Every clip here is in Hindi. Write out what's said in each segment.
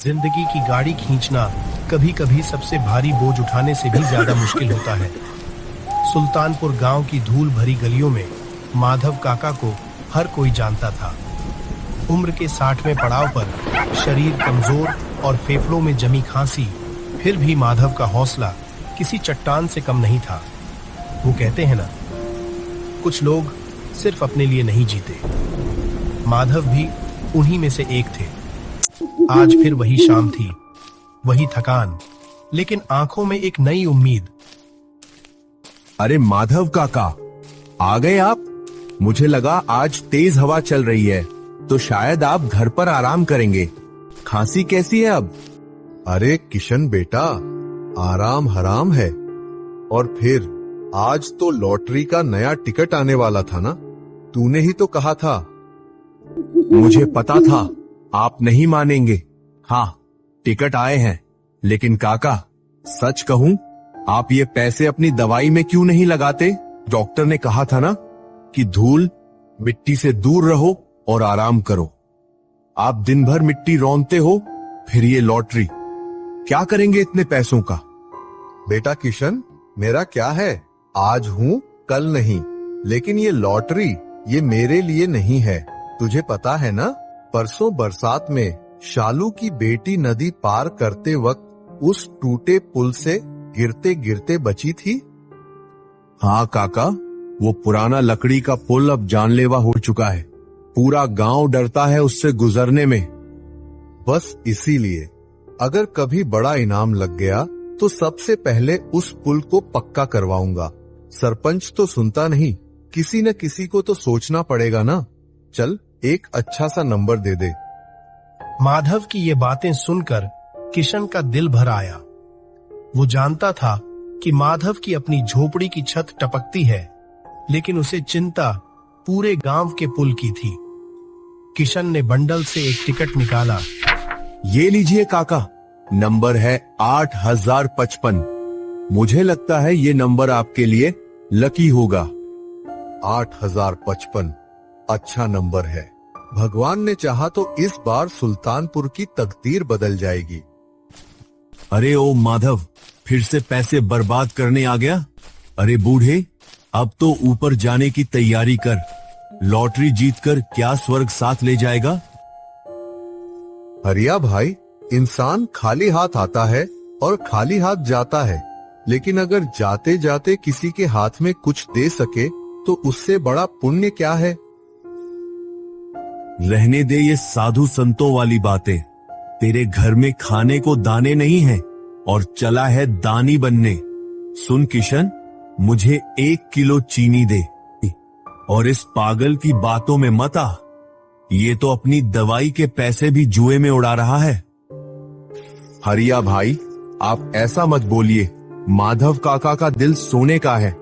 जिंदगी की गाड़ी खींचना कभी कभी सबसे भारी बोझ उठाने से भी ज्यादा मुश्किल होता है। सुल्तानपुर गांव की धूल भरी गलियों में माधव काका को हर कोई जानता था। उम्र के 60वें पड़ाव पर, शरीर कमजोर और फेफड़ों में जमी खांसी, फिर भी माधव का हौसला किसी चट्टान से कम नहीं था। वो कहते हैं ना, कुछ लोग सिर्फ अपने लिए नहीं जीते। माधव भी उन्हीं में से एक थे। आज फिर वही शाम थी, वही थकान, लेकिन आंखों में एक नई उम्मीद। अरे माधव काका, आ गए आप? मुझे लगा आज तेज हवा चल रही है तो शायद आप घर पर आराम करेंगे। खांसी कैसी है अब? अरे किशन बेटा, आराम हराम है। और फिर आज तो लॉटरी का नया टिकट आने वाला था ना, तूने ही तो कहा था। मुझे पता था आप नहीं मानेंगे। हाँ, टिकट आए हैं, लेकिन काका सच कहूं, आप ये पैसे अपनी दवाई में क्यों नहीं लगाते? डॉक्टर ने कहा था ना कि धूल मिट्टी से दूर रहो और आराम करो। आप दिन भर मिट्टी रौंदते हो, फिर ये लॉटरी, क्या करेंगे इतने पैसों का? बेटा किशन, मेरा क्या है, आज हूँ कल नहीं, लेकिन ये लॉटरी ये मेरे लिए नहीं है। तुझे पता है ना, परसों बरसात में शालू की बेटी नदी पार करते वक्त उस टूटे पुल से गिरते गिरते बची थी। हाँ काका, वो पुराना लकड़ी का पुल अब जानलेवा हो चुका है। पूरा गांव डरता है उससे गुजरने में। बस इसीलिए अगर कभी बड़ा इनाम लग गया तो सबसे पहले उस पुल को पक्का करवाऊंगा। सरपंच तो सुनता नहीं, किसी न किसी को तो सोचना पड़ेगा ना। चल, एक अच्छा सा नंबर दे दे। माधव की ये बातें सुनकर किशन का दिल भर आया। वो जानता था कि माधव की अपनी झोपड़ी की छत टपकती है, लेकिन उसे चिंता पूरे गांव के पुल की थी। किशन ने बंडल से एक टिकट निकाला। ये लीजिए काका, नंबर है 8055। मुझे लगता है ये नंबर आपके लिए लकी होगा। 8055 अच्छा नंबर है। भगवान ने चाहा तो इस बार सुल्तानपुर की तकदीर बदल जाएगी। अरे ओ माधव, फिर से पैसे बर्बाद करने आ गया? अरे बूढ़े, अब तो ऊपर जाने की तैयारी कर। लॉटरी जीतकर क्या स्वर्ग साथ ले जाएगा? हरिया भाई, इंसान खाली हाथ आता है और खाली हाथ जाता है, लेकिन अगर जाते जाते किसी के हाथ में कुछ दे सके तो उससे बड़ा पुण्य क्या है? रहने दे ये साधु संतों वाली बातें। तेरे घर में खाने को दाने नहीं हैं और चला है दानी बनने। सुन किशन, मुझे 1 किलो चीनी दे और इस पागल की बातों में मत आ। ये तो अपनी दवाई के पैसे भी जुए में उड़ा रहा है। हरिया भाई, आप ऐसा मत बोलिए। माधव काका का दिल सोने का है।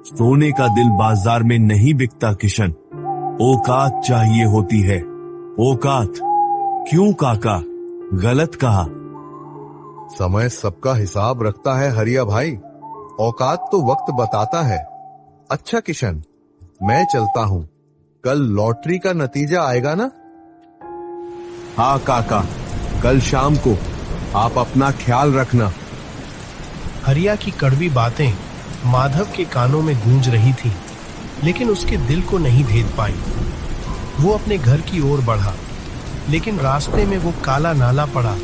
सोने का दिल बाजार में नहीं बिकता किशन, औकात चाहिए होती है। औकात। क्यों काका, गलत कहा? समय सबका हिसाब रखता है हरिया भाई, औकात तो वक्त बताता है। अच्छा किशन, मैं चलता हूँ, कल लॉटरी का नतीजा आएगा ना? हाँ काका, कल शाम को। आप अपना ख्याल रखना। हरिया की कड़वी बातें माधव के कानों में गूंज रही थी, लेकिन उसके दिल को नहीं भेद पाई। वो अपने घर की ओर बढ़ा, लेकिन रास्ते में वो काला नाला पड़ा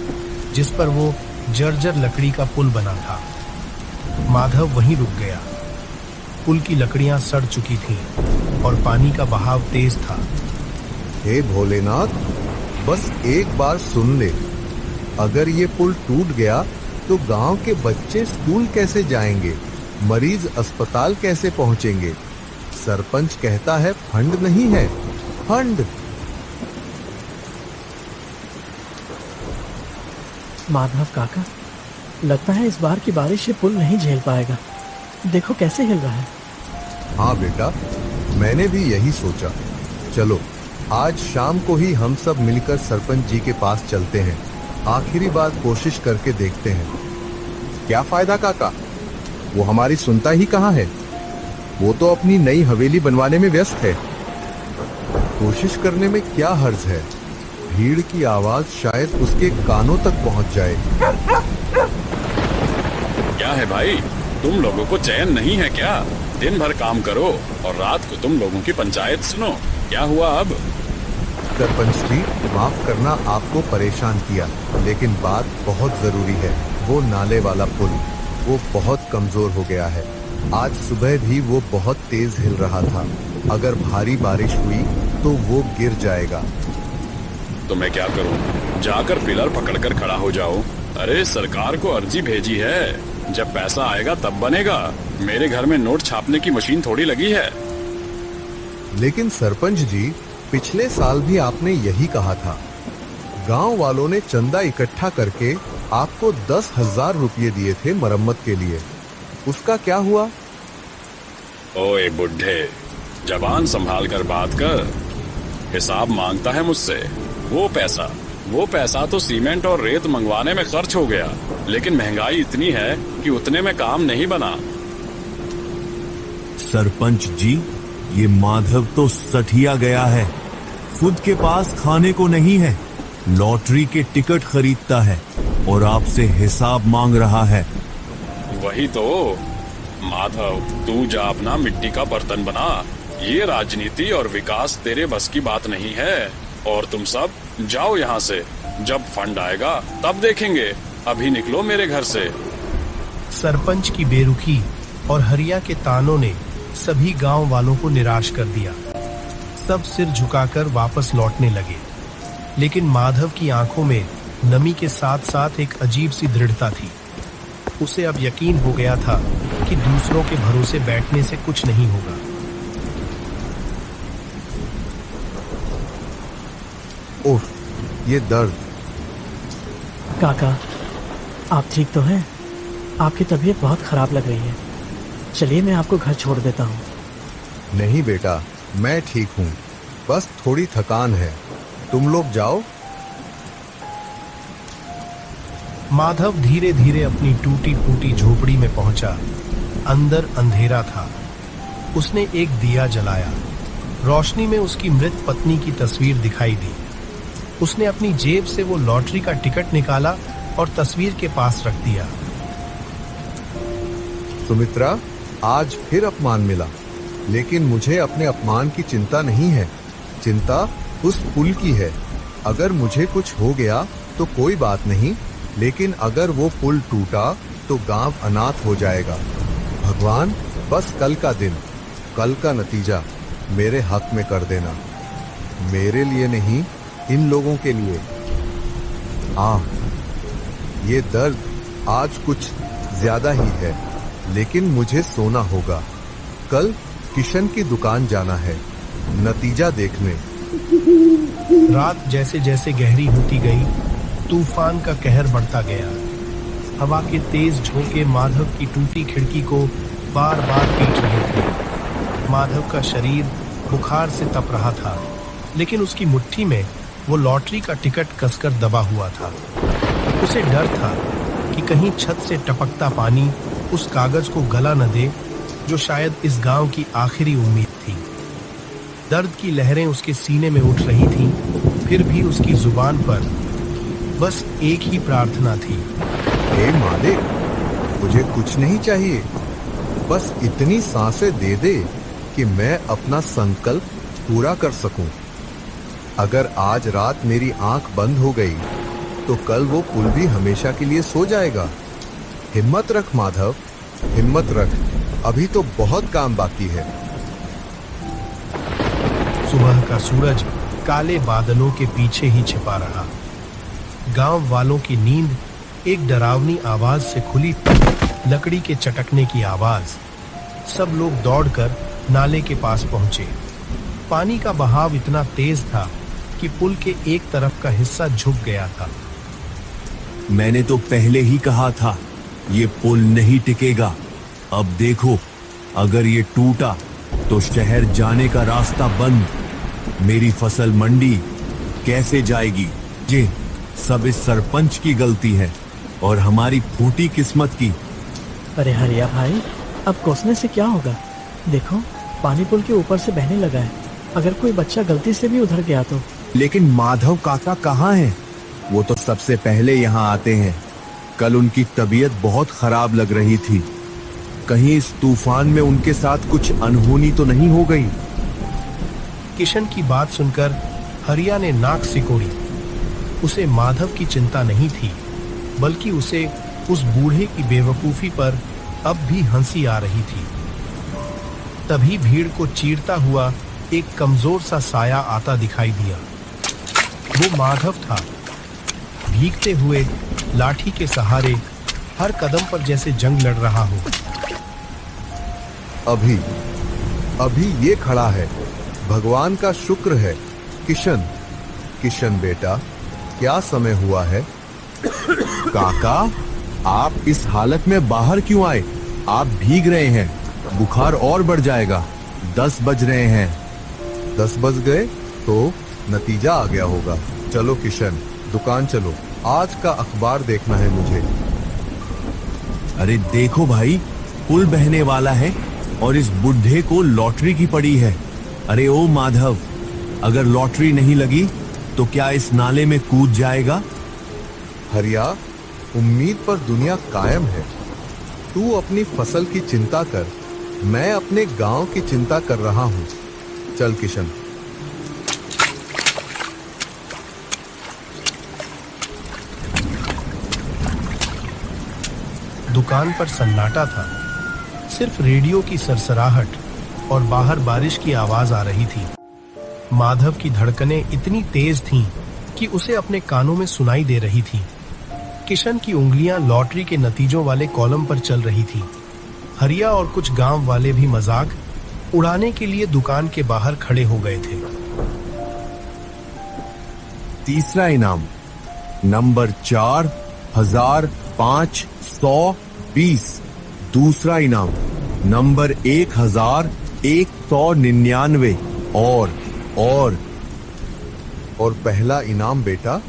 जिस पर वो जर्जर लकड़ी का पुल बना था। माधव वहीं रुक गया। पुल की लकड़ियां सड़ चुकी थीं और पानी का बहाव तेज था। हे भोलेनाथ, बस एक बार सुन ले, अगर ये पुल टूट गया तो गांव के बच्चे स्कूल कैसे जाएंगे? मरीज अस्पताल कैसे पहुंचेंगे? सरपंच कहता है फंड नहीं है, फंड। माधव काका, लगता है इस बार की बारिश ये पुल नहीं झेल पाएगा। देखो कैसे हिल रहा है। हाँ बेटा, मैंने भी यही सोचा। चलो, आज शाम को ही हम सब मिलकर सरपंच जी के पास चलते हैं। आखिरी बार कोशिश करके देखते हैं। क्या फायदा काका, वो हमारी सुनता ही कहाँ है। वो तो अपनी नई हवेली बनवाने में व्यस्त है। कोशिश करने में क्या हर्ज है? भीड़ की आवाज शायद उसके कानों तक पहुंच जाए। क्या है भाई, तुम लोगों को चैन नहीं है क्या? दिन भर काम करो और रात को तुम लोगों की पंचायत सुनो। क्या हुआ अब? सरपंच जी, माफ करना आपको परेशान किया, लेकिन बात बहुत जरूरी है। वो नाले वाला पुल, वो बहुत कमजोर हो गया है। आज सुबह भी वो बहुत तेज हिल रहा था। अगर भारी बारिश हुई तो वो गिर जाएगा। तो मैं क्या करूं? जाकर पिलर पकड़कर खड़ा हो जाओ। अरे सरकार को अर्जी भेजी है, जब पैसा आएगा तब बनेगा। मेरे घर में नोट छापने की मशीन थोड़ी लगी है। लेकिन सरपंच जी, पिछले साल भी आपने यही कहा था। गांव वालों ने चंदा इकट्ठा करके आपको 10,000 रुपये दिए थे मरम्मत के लिए। उसका क्या हुआ? ओए बुढ़े, जबान संभाल कर बात कर। हिसाब मांगता है मुझसे। वो पैसा तो सीमेंट और रेत मंगवाने में खर्च हो गया, लेकिन महंगाई इतनी है कि उतने में काम नहीं बना। सरपंच जी, ये माधव तो सठिया गया है। खुद के पास खाने को नहीं है, लॉटरी के टिकट खरीदता है और आपसे हिसाब मांग रहा है। वही तो माधव, तू जा अपना मिट्टी का बर्तन बना। ये राजनीति और विकास तेरे बस की बात नहीं है। और तुम सब जाओ यहाँ से। जब फंड आएगा तब देखेंगे। अभी निकलो मेरे घर से। सरपंच की बेरुखी और हरिया के तानों ने सभी गांव वालों को निराश कर दिया। सब सिर झुकाकर वापस लौटने लगे, लेकिन माधव की आंखों में नमी के साथ साथ एक अजीब सी दृढ़ता थी। उसे अब यकीन हो गया था कि दूसरों के भरोसे बैठने से कुछ नहीं होगा। उफ, ये दर्द। काका, आप ठीक तो हैं? आपकी तबीयत बहुत खराब लग रही है। चलिए मैं आपको घर छोड़ देता हूँ। नहीं बेटा, मैं ठीक हूँ, बस थोड़ी थकान है। तुम लोग जाओ। माधव धीरे धीरे अपनी टूटी फूटी झोपड़ी में पहुंचा। अंदर अंधेरा था। उसने एक दिया जलाया। रोशनी में उसकी मृत पत्नी की तस्वीर दिखाई दी। उसने अपनी जेब से वो लॉटरी का टिकट निकाला और तस्वीर के पास रख दिया। सुमित्रा, आज फिर अपमान मिला, लेकिन मुझे अपने अपमान की चिंता नहीं है। चिंता उस पुल की है। अगर मुझे कुछ हो गया तो कोई बात नहीं, लेकिन अगर वो पुल टूटा तो गांव अनाथ हो जाएगा। भगवान, बस कल का दिन, कल का नतीजा मेरे हक में कर देना। मेरे लिए नहीं, इन लोगों के लिए। ये दर्द आज कुछ ज्यादा ही है, लेकिन मुझे सोना होगा। कल किशन की दुकान जाना है, नतीजा देखने। रात जैसे जैसे गहरी होती गई, तूफान का कहर बढ़ता गया। हवा के तेज झोंके माधव की टूटी खिड़की को बार बार पीट रहे थे। माधव का शरीर बुखार से तप रहा था, लेकिन उसकी मुट्ठी में वो लॉटरी का टिकट कसकर दबा हुआ था। उसे डर था कि कहीं छत से टपकता पानी उस कागज को गला न दे, जो शायद इस गांव की आखिरी उम्मीद थी। दर्द की लहरें उसके सीने में उठ रही थीं, फिर भी उसकी जुबान पर बस एक ही प्रार्थना थी। हे मालिक, मुझे कुछ नहीं चाहिए, बस इतनी सांसें दे दे कि मैं अपना संकल्प पूरा कर सकूं। अगर आज रात मेरी आंख बंद हो गई तो कल वो पुल भी हमेशा के लिए सो जाएगा। हिम्मत रख माधव, हिम्मत रख, अभी तो बहुत काम बाकी है। सुबह का सूरज काले बादलों के पीछे ही छिपा रहा। गांव वालों की नींद एक डरावनी आवाज से खुली। लकड़ी के चटकने की आवाज। सब लोग दौड़कर नाले के पास पहुंचे। पानी का बहाव इतना तेज था कि पुल के एक तरफ का हिस्सा झुक गया था। मैंने तो पहले ही कहा था, ये पुल नहीं टिकेगा। अब देखो, अगर ये टूटा तो शहर जाने का रास्ता बंद। मेरी फसल मंडी कैसे जाएगी? ये सब इस सरपंच की गलती है और हमारी फूटी किस्मत की। अरे हरिया भाई, अब कोसने से क्या होगा? देखो, पानी पुल के ऊपर से बहने लगा है। अगर कोई बच्चा गलती से भी उधर गया तो लेकिन माधव काका कहाँ हैं? वो तो सबसे पहले यहाँ आते हैं। कल उनकी तबीयत बहुत खराब लग रही थी। कहीं इस तूफान में उनके साथ कुछ अनहोनी तो नहीं हो गई? किशन की बात सुनकर हरिया ने नाक सिकोड़ी। उसे माधव की चिंता नहीं थी, बल्कि उसे उस बूढ़े की बेवकूफी पर अब भी हंसी आ रही थी। तभी भीड़ को चीरता हुआ एक कमजोर सा साया आता दिखाई दिया। वो माधव था, भीगते हुए लाठी के सहारे हर कदम पर जैसे जंग लड़ रहा हो। अभी अभी ये खड़ा है, भगवान का शुक्र है। किशन, किशन बेटा, क्या समय हुआ है? काका, आप इस हालत में बाहर क्यों आए? आप भीग रहे हैं, बुखार और बढ़ जाएगा। 10 बज रहे हैं। 10 बज गए तो नतीजा आ गया होगा। चलो किशन, दुकान चलो, आज का अखबार देखना है मुझे। अरे देखो भाई, पुल बहने वाला है और इस बुढ़े को लॉटरी की पड़ी है। अरे ओ माधव, अगर लॉटरी नहीं लगी तो क्या इस नाले में कूद जाएगा? हरिया, उम्मीद पर दुनिया कायम है। तू अपनी फसल की चिंता कर, मैं अपने गांव की चिंता कर रहा हूं। चल किशन। दुकान पर सन्नाटा था। सिर्फ रेडियो की सरसराहट और बाहर बारिश की आवाज आ रही थी। माधव की धड़कनें इतनी तेज थीं कि उसे अपने कानों में सुनाई दे रही थी। किशन की उंगलियां लॉटरी के नतीजों वाले कॉलम पर चल रही थी। हरिया और कुछ गांव वाले भी मजाक उड़ाने के लिए दुकान के बाहर खड़े हो गए थे। तीसरा इनाम नंबर 4520। दूसरा इनाम नंबर 1199। और पहला इनाम बेटा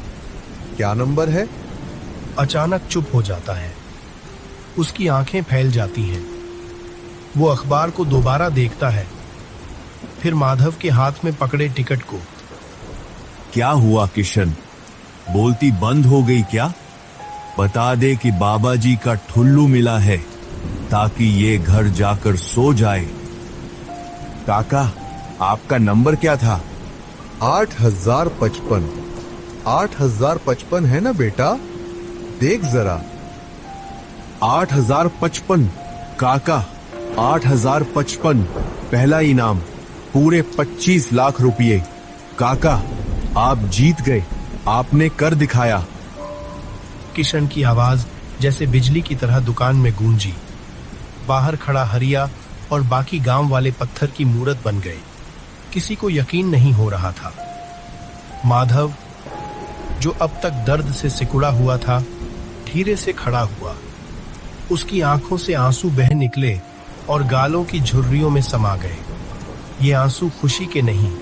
क्या नंबर है? अचानक चुप हो जाता है। उसकी आंखें फैल जाती हैं। वो अखबार को दोबारा देखता है, फिर माधव के हाथ में पकड़े टिकट को। क्या हुआ किशन? बोलती बंद हो गई क्या? बता दे कि बाबा जी का ठुल्लू मिला है, ताकि ये घर जाकर सो जाए। काका, आपका नंबर क्या था? 8055। 8055 है ना बेटा? देख जरा। 8055। काका, 8055 पहला इनाम, पूरे 25 लाख रुपये। काका, आप जीत गए, आपने कर दिखाया। किशन की आवाज जैसे बिजली की तरह दुकान में गूंजी। बाहर खड़ा हरिया और बाकी गांव वाले पत्थर की मूरत बन गए। किसी को यकीन नहीं हो रहा था। माधव, जो अब तक दर्द से सिकुड़ा हुआ था, धीरे से खड़ा हुआ। उसकी आंखों से आंसू बह निकले और गालों की झुर्रियों में समा गए। ये आंसू खुशी के नहीं,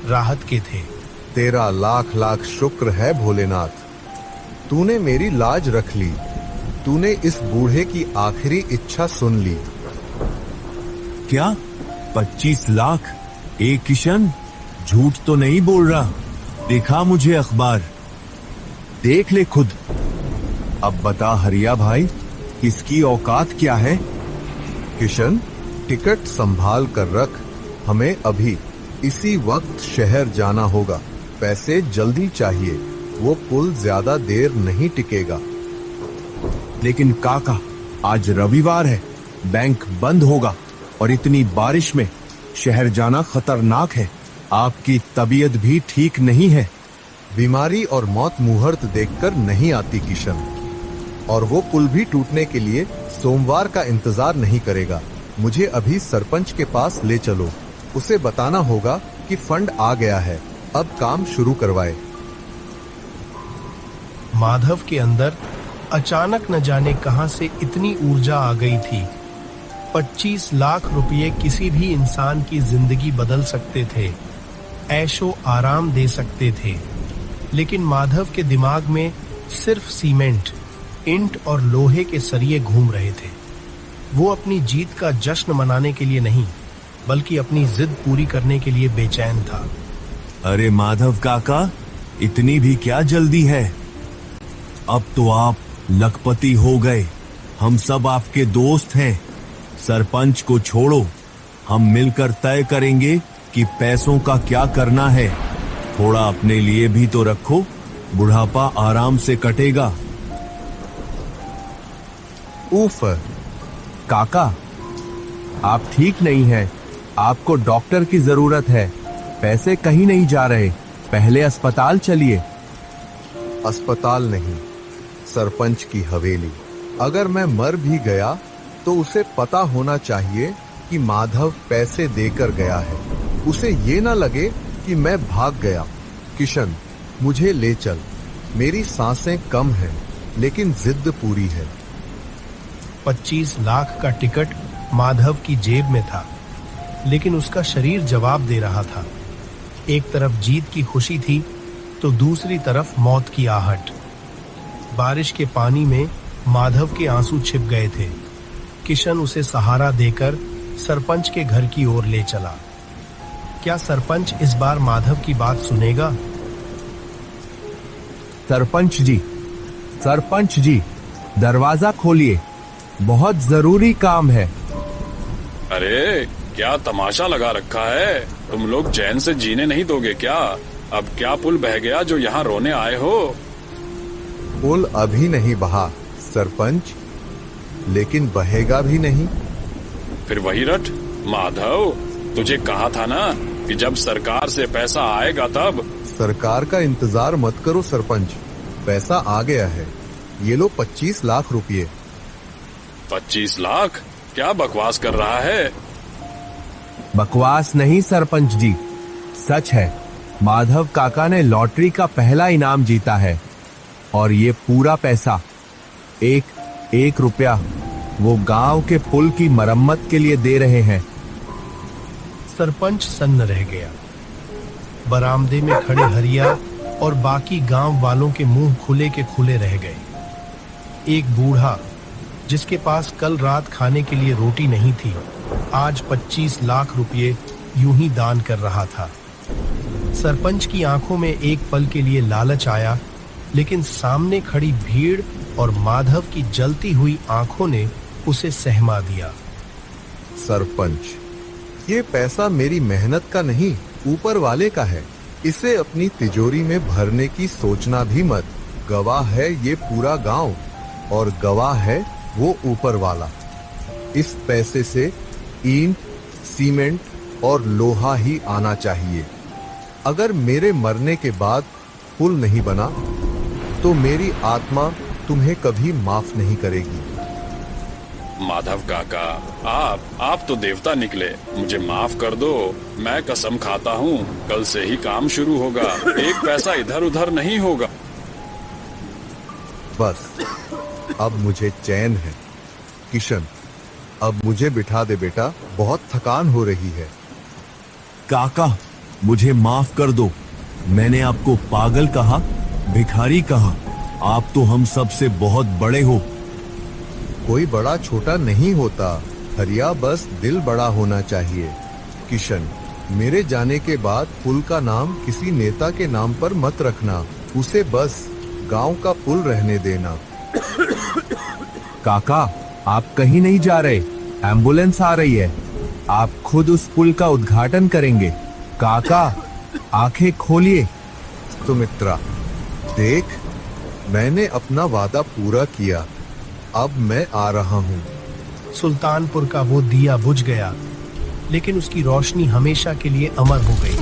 राहत के थे। तेरा लाख लाख शुक्र है भोलेनाथ, तूने मेरी लाज रख ली। तूने इस बूढ़े की आखिरी इच्छा सुन ली। क्या 25 लाख? ए किशन, झूठ तो नहीं बोल रहा? देखा मुझे अखबार, देख ले खुद। अब बता हरिया भाई, इसकी औकात क्या है? किशन, टिकट संभाल कर रख, हमें अभी इसी वक्त शहर जाना होगा। पैसे जल्दी चाहिए, वो पुल ज्यादा देर नहीं टिकेगा। लेकिन काका, आज रविवार है, बैंक बंद होगा और इतनी बारिश में शहर जाना खतरनाक है। आपकी तबीयत भी ठीक नहीं है। बीमारी और मौत मुहूर्त देखकर नहीं आती किशन, और वो पुल भी टूटने के लिए सोमवार का इंतजार नहीं करेगा। मुझे अभी सरपंच के पास ले चलो, उसे बताना होगा कि फंड आ गया है, अब काम शुरू करवाए। माधव के अंदर अचानक न जाने कहां से इतनी ऊर्जा आ गई थी। 25 लाख रुपए किसी भी इंसान की जिंदगी बदल सकते थे, ऐशो आराम दे सकते थे। लेकिन माधव के दिमाग में सिर्फ सीमेंट, ईंट और लोहे के सरिये घूम रहे थे। वो अपनी जीत का जश्न मनाने के लिए नहीं, बल्कि अपनी जिद पूरी करने के लिए बेचैन था। अरे माधव काका, इतनी भी क्या जल्दी है? अब तो आप लखपति हो गए। हम सब आपके दोस्त हैं। सरपंच को छोड़ो, हम मिलकर तय करेंगे कि पैसों का क्या करना है। थोड़ा अपने लिए भी तो रखो, बुढ़ापा आराम से कटेगा। उफ, काका, आप ठीक नहीं हैं। आपको डॉक्टर की जरूरत है। पैसे कहीं नहीं जा रहे, पहले अस्पताल चलिए। अस्पताल नहीं, सरपंच की हवेली। अगर मैं मर भी गया तो उसे पता होना चाहिए कि माधव पैसे देकर गया है। उसे ये ना लगे कि मैं भाग गया। किशन, मुझे ले चल। मेरी सांसें कम हैं, लेकिन जिद पूरी है। 25 लाख का टिकट माधव की जेब में था, लेकिन उसका शरीर जवाब दे रहा था। एक तरफ जीत की खुशी थी तो दूसरी तरफ मौत की आहट। बारिश के पानी में माधव के आंसू छिप गए थे। किशन उसे सहारा देकर सरपंच के घर की ओर ले चला। क्या सरपंच इस बार माधव की बात सुनेगा? सरपंच जी, दरवाजा खोलिए, बहुत जरूरी काम है। अरे क्या तमाशा लगा रखा है? तुम लोग चैन से जीने नहीं दोगे क्या? अब क्या पुल बह गया जो यहाँ रोने आए हो? पुल अभी नहीं बहा सरपंच, लेकिन बहेगा भी नहीं। फिर वही रट। माधव, तुझे कहा था ना कि जब सरकार से पैसा आएगा तब। सरकार का इंतजार मत करो सरपंच, पैसा आ गया है। ये लो 25 लाख रुपए। 25 लाख? क्या बकवास कर रहा है? बकवास नहीं सरपंच जी, सच है। माधव काका ने लॉटरी का पहला इनाम जीता है और ये पूरा पैसा, एक रुपया, वो गांव के पुल की मरम्मत के लिए दे रहे हैं। सरपंच सन्न रह गया। बरामदे में खड़े हरिया और बाकी गांव वालों के मुंह खुले के खुले रह गए। एक बूढ़ा जिसके पास कल रात खाने के लिए रोटी नहीं थी, आज 25 लाख रुपए यूं ही दान कर रहा था। सरपंच की आंखों में एक पल के लिए लालच आया, लेकिन सामने खड़ी भीड़ और माधव की जलती हुई आंखों ने उसे सहमा दिया। सरपंच, ये पैसा मेरी मेहनत का नहीं, ऊपर वाले का है। इसे अपनी तिजोरी में भरने की सोचना भी मत। गवाह है ये पूरा गांव और गवाह है वो ऊपर वाला। इस पैसे से ईंट, सीमेंट और लोहा ही आना चाहिए। अगर मेरे मरने के बाद पुल नहीं बना तो मेरी आत्मा तुम्हें कभी माफ नहीं करेगी। माधव काका, आप तो देवता निकले। मुझे माफ कर दो। मैं कसम खाता हूँ, कल से ही काम शुरू होगा। एक पैसा इधर उधर नहीं होगा। बस अब मुझे चैन है। किशन, अब मुझे बिठा दे बेटा, बहुत थकान हो रही है। काका, मुझे माफ कर दो। मैंने आपको पागल कहा, भिखारी कहा। आप तो हम सब से बहुत बड़े हो। कोई बड़ा छोटा नहीं होता हरिया, बस दिल बड़ा होना चाहिए। किशन, मेरे जाने के बाद पुल का नाम किसी नेता के नाम पर मत रखना। उसे बस गांव का पुल रहने देना। काका, आप कहीं नहीं जा रहे, एम्बुलेंस आ रही है। आप खुद उस पुल का उद्घाटन करेंगे। काका, आंखें खोलिए। सुमित्रा, देख, मैंने अपना वादा पूरा किया। अब मैं आ रहा हूँ। सुल्तानपुर का वो दिया बुझ गया, लेकिन उसकी रोशनी हमेशा के लिए अमर हो गई।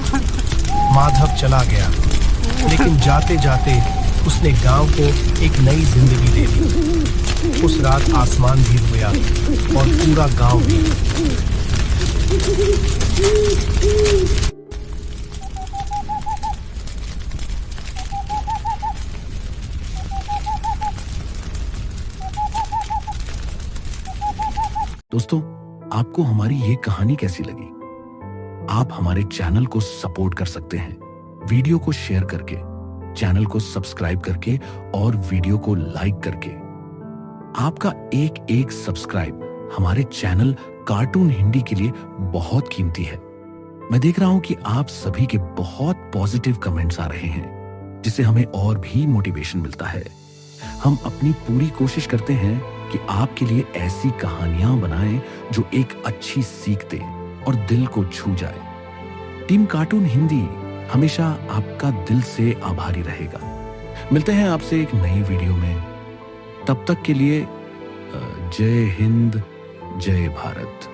माधव चला गया, लेकिन जाते जाते उसने गांव को एक नई जिंदगी दे दी। उस रात आसमान भी रोया और पूरा गांव भी। दोस्तों, आपको हमारी ये कहानी कैसी लगी? आप हमारे चैनल को सपोर्ट कर सकते हैं वीडियो को शेयर करके, चैनल को सब्सक्राइब करके और वीडियो को लाइक करके। आपका एक एक सब्सक्राइब हमारे चैनल कार्टून हिंदी के लिए बहुत कीमती है। मैं देख रहा हूं कि आप सभी के बहुत पॉजिटिव कमेंट्स आ रहे हैं, जिससे हमें और भी मोटिवेशन मिलता है। हम अपनी पूरी कोशिश करते हैं कि आपके लिए ऐसी कहानियां बनाएं जो एक अच्छी सीख दे और दिल को छू जाए। टीम कार्टून हिंदी हमेशा आपका दिल से आभारी रहेगा। मिलते हैं आपसे एक नई वीडियो में। तब तक के लिए जय हिंद, जय भारत।